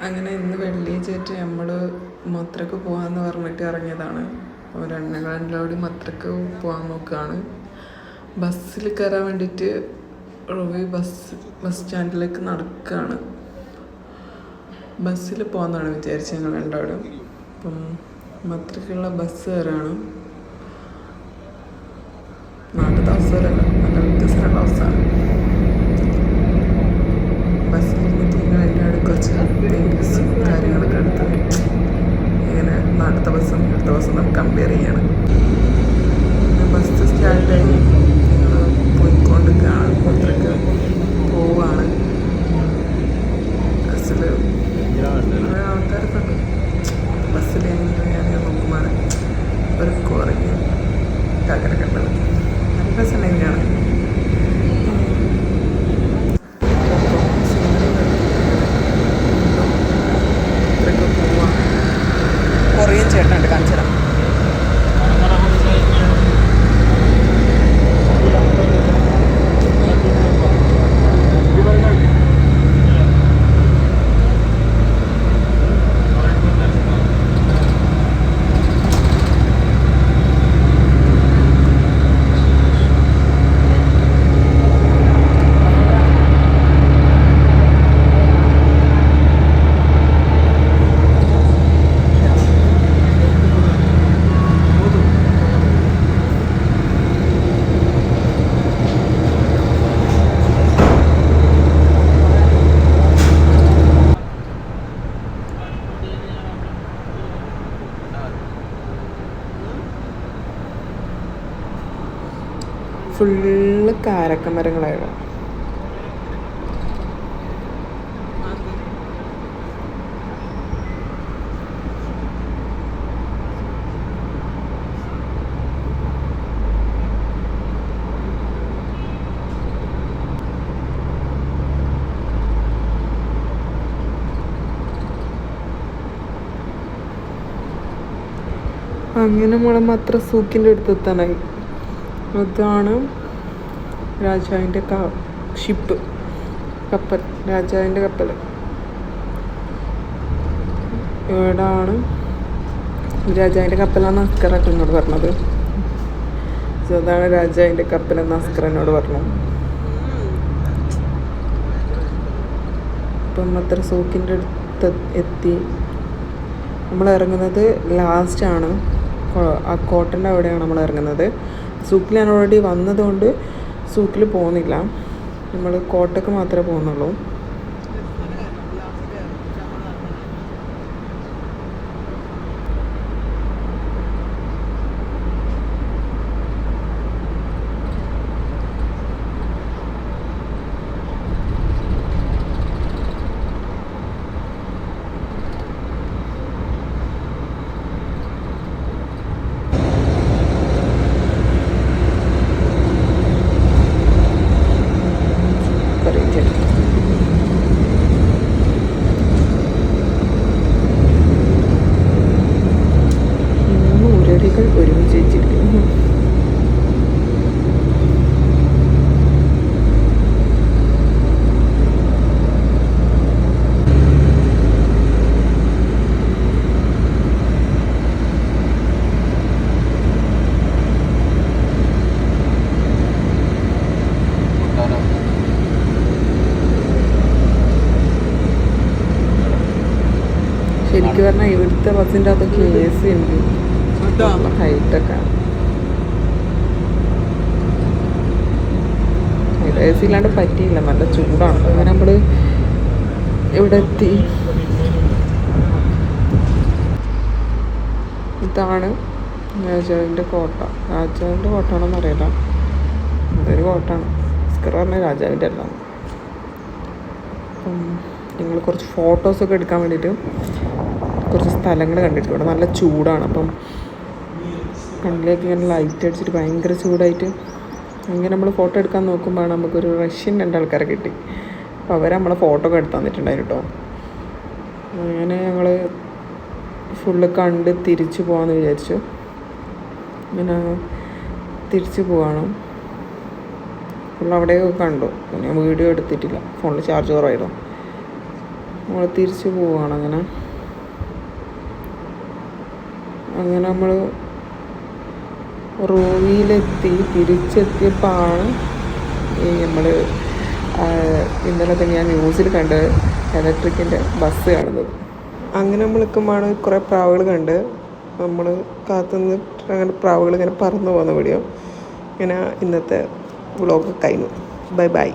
അങ്ങനെ ഇന്ന് വെള്ളിയാഴ്ചയായിട്ട് നമ്മൾ മത്രക്ക് പോകാമെന്ന് പറഞ്ഞിട്ട് ഇറങ്ങിയതാണ്. അപ്പോൾ രണ്ടേകാലിലോട് മത്രക്ക് പോകാൻ നോക്കുകയാണ്. ബസ്സിൽ കയറാൻ വേണ്ടിയിട്ട് ബസ് സ്റ്റാൻഡിലേക്ക് നടക്കുകയാണ്. ബസ്സിൽ പോകാമെന്നാണ് വിചാരിച്ചത് ഞങ്ങൾ രണ്ടാളും. അപ്പം മത്രക്കുള്ള ബസ് കയറാണ്. നാട്ടിലത്തെ അവസരമല്ല, നല്ല വ്യത്യസ്തമുള്ള അവസ്ഥയാണ്. ബസ്സിലിരുന്നിട്ട് ഞങ്ങൾ എല്ലാവരും കുറച്ച് റിവ്യൂസും കാര്യങ്ങളൊക്കെ എടുത്ത് ഇങ്ങനെ നാട്ടിലത്തെ ബസ്സും ഇവിടുത്തെ ബസ്സും കമ്പയർ ചെയ്യാണ്. ബസ് സ്റ്റാൻഡായി ഞങ്ങൾ പോയിക്കൊണ്ടിരിക്കുകയാണ്. പുറത്തേക്ക് പോവുകയാണ്. ബസ്സിൽ കുറേ ആൾക്കാരൊക്കെ ഉണ്ട്. ബസ്സിൽ ഞാൻ നോക്കുമ്പോൾ ഒരു കുറഞ്ഞ് കാക്കരൊക്കെ ഉണ്ടത് നല്ല രസം തന്നെയാണ്. കൊറിയൻ ചേട്ടനുണ്ട്, കാണിച്ചു തരാം. ഫുള്ള് കാരക്ക മരങ്ങളായിരുന്നു. അങ്ങനെ നമ്മളെ മത്ര സൂക്കിൻ്റെ അടുത്ത് എത്താനായി. അതാണ് രാജാവിൻ്റെ ഷിപ്പ്, കപ്പൽ, രാജാവിൻ്റെ കപ്പൽ. ഇവിടാണ് രാജാവിൻ്റെ കപ്പലാന്ന് അസ്കറൊക്കെ എന്നോട് പറഞ്ഞത്. അതാണ് രാജാവിൻ്റെ കപ്പലെന്ന് അസ്കർ എന്നോട് പറഞ്ഞു. അപ്പം അത്ര സൂക്കിൻ്റെ അടുത്ത് എത്തി. നമ്മൾ ഇറങ്ങുന്നത് ലാസ്റ്റാണ്. ആ കോട്ടൻ്റെ അവിടെയാണ് നമ്മൾ ഇറങ്ങുന്നത്. സൂക്കിൽ ഞാൻ ഓൾറെഡി വന്നതുകൊണ്ട് സൂക്കിൽ പോകുന്നില്ല. നമ്മൾ കോട്ടയ്ക്ക് മാത്രമേ പോകുന്നുള്ളൂ. ഒരുമിച്ച് വെച്ചിരിക്കുന്നു. ശരിക്കും പറഞ്ഞാൽ ഇവിടുത്തെ ബസ്സിൻ്റെ അകത്തൊക്കെ എ സി ഉണ്ട്, ഹൈറ്റൊക്കെ. എ സി ഇല്ലാണ്ട് പറ്റിയില്ല, നല്ല ചൂടാണ്. അങ്ങനെ നമ്മൾ ഇവിടെ എത്തി. ഇതാണ് രാജാവിൻ്റെ കോട്ട. രാജാവിൻ്റെ കോട്ടയാണെന്ന് അറിയില്ല, അതൊരു കോട്ടയാണ്. സ്കർ പറഞ്ഞ രാജാവിൻ്റെ എല്ലാം. അപ്പം ഞങ്ങൾ കുറച്ച് ഫോട്ടോസൊക്കെ എടുക്കാൻ വേണ്ടിയിട്ട് കുറച്ച് സ്ഥലങ്ങൾ കണ്ടിട്ട്. ഇവിടെ നല്ല ചൂടാണ്. അപ്പം കണ്ണിലേക്ക് ഇങ്ങനെ ലൈറ്റ് അടിച്ചിട്ട് ഭയങ്കര ചൂടായിട്ട് അങ്ങനെ നമ്മൾ ഫോട്ടോ എടുക്കാൻ നോക്കുമ്പോഴാണ് നമുക്കൊരു റഷ്യൻ രണ്ടാൾക്കാരെ കിട്ടി. അപ്പോൾ അവർ നമ്മളെ ഫോട്ടോ ഒക്കെ എടുത്ത് തന്നിട്ടുണ്ടായിരുന്നു കേട്ടോ. അങ്ങനെ ഞങ്ങൾ ഫുള്ള് കണ്ട് തിരിച്ചു പോകാമെന്ന് വിചാരിച്ചു. അങ്ങനെ തിരിച്ചു പോവാണ്. ഫുൾ അവിടെയൊക്കെ കണ്ടു. ഞാൻ വീഡിയോ എടുത്തിട്ടില്ല, ഫോണിൽ ചാർജ് കുറവായിരുന്നു. നമ്മൾ തിരിച്ചു പോവുകയാണ്. അങ്ങനെ നമ്മൾ റൂമിലെത്തി. തിരിച്ചെത്തിയപ്പോഴാണ് ഈ നമ്മൾ ഇന്നലത്തെ ഞാൻ ന്യൂസിൽ കണ്ട് ഇലക്ട്രിക്കിൻ്റെ ബസ് കാണുന്നത്. അങ്ങനെ നമ്മൾ നിൽക്കുമ്പോഴാണ് കുറേ പ്രാവുകൾ കണ്ട്. നമ്മൾ കാത്തുനിന്ന് അങ്ങനെ പ്രാവുകൾ ഇങ്ങനെ പറന്നു പോകുന്ന വീഡിയോ. ഇങ്ങനെ ഇന്നത്തെ വ്ളോഗ് കഴിഞ്ഞു. Bye bye.